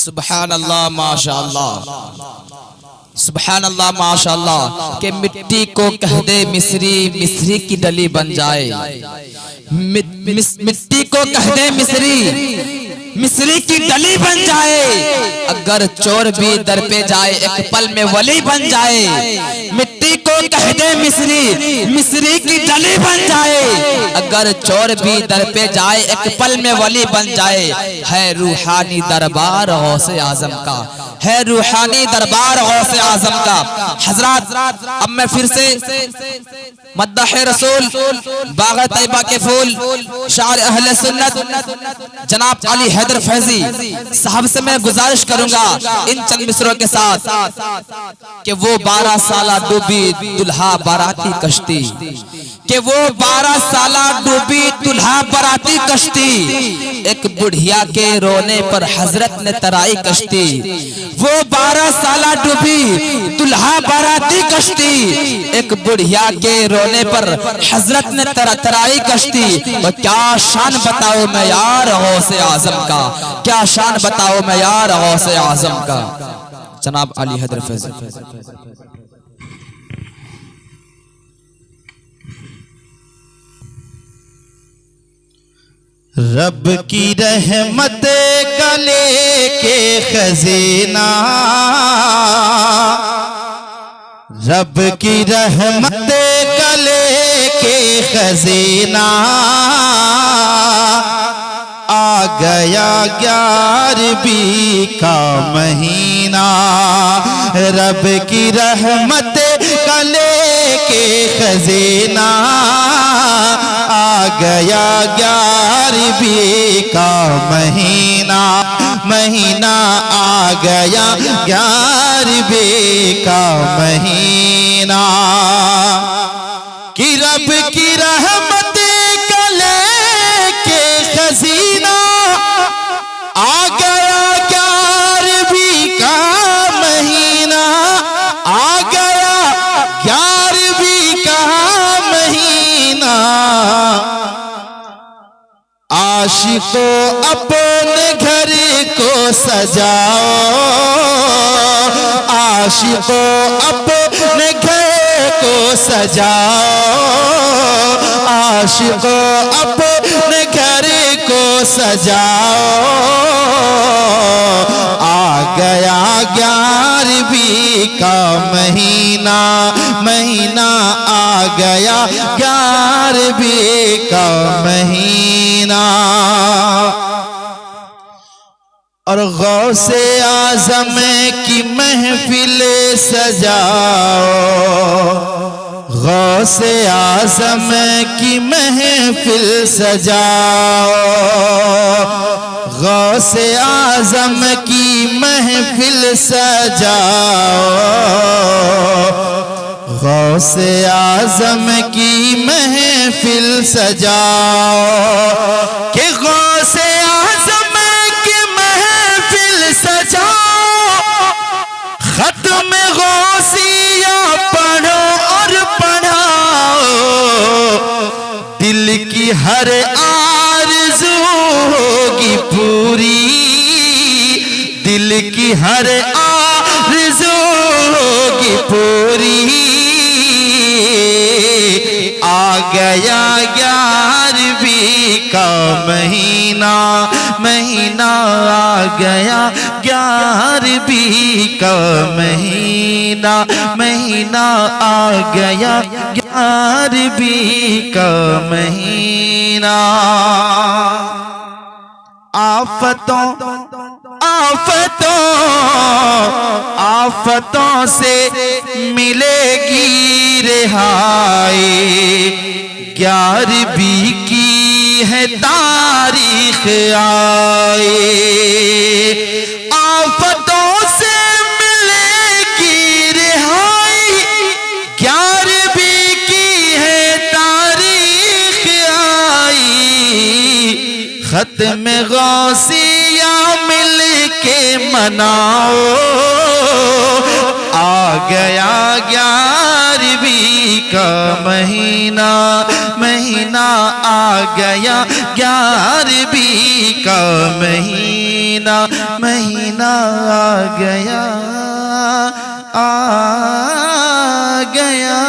सुभान अल्लाह माशाअल्लाह, सुभान अल्लाह माशाअल्लाह। के मिट्टी को कह दे मिस्री, मिस्री की डली बन जाए। मिट्टी को कह दे मिस्री, मिस्री की डली बन जाए। अगर चोर भी दर पे जाए एक पल में वली बन जाए। मिट्टी को कह दे मिस्री, मिस्री की डली बन जाए। अगर चोर भी दर पे जाए एक पल में वली बन जाए। है रूहानी दरबार गौसे आजम का, है रूहानी दरबार गौसे आजम का। हजरात अब मैं फिर से मद्दाह रसूल, बाग़ तैयबा के फूल, शायर अहले सुन्नत जनाब अली हैदर फैजी साहब से मैं गुजारिश करूंगा इन चंद मिसरों के साथ कि वो 12 साला डूबी दुल्हा बाराती कश्ती, कि वो 12 साला डूबी दुल्हा बाराती कश्ती। एक बुढ़िया के रोने पर हजरत ने तराई कश्ती। वो 12 साला डूबी दुल्हा बाराती कश्ती। एक बुढ़िया के रोने पर हजरत ने तराई कश्ती। तो क्या शान बताओ मैं यार गौसे आजम का, क्या शान बताओ मैं यार गौसे आजम का। जनाब अली हैदर फैजी। रब की रहमत का लेके खजीना, रब की रहमत का लेके खजीना। आ गया 11वीं का महीना। रब की रहमत का लेके खजीना। आ गया 11वीं का महीना। महीना आ गया 11वीं का महीना। कि रब की रहमत का लेके खजीना। आ गया 11वीं का महीना। आ गया 11वीं का महीना। आशिकों अपने घर को सजाओ। आशिकों अपने घर को सजाओ। आशिकों अपने घर को सजाओ। आ गया 11वीं का महीना। महीना आ गया 11वीं का महीना। और गौसे आजम की महफिल सजाओ। गौसे आजम की महफिल सजाओ। गौसे आजम की महफिल सजाओ। गौसे आजम की महफिल सजाओ। कि गौसे आजम की महफिल सजाओ। खत्म गौसिया पढ़ो और पढ़ाओ। दिल की हर आरज़ू होगी पूरी। दिल की हर आरज़ू होगी पूरी। आ गया 11वीं का महीना। महीना आ गया 11वीं का महीना। महीना आ गया 11वीं का महीना। आफतों आफतों आफतों से मिलेगी रिहाई। 11वीं की है तारीख आए। आफतों से मिलेगी रिहाई। 11वीं की है तारीख आई। खत्म गौसिया मिल के मनाओ। आ गया 11वीं का महीना। महीना आ गया 11वीं का महीना। महीना महीना आ गया आ गया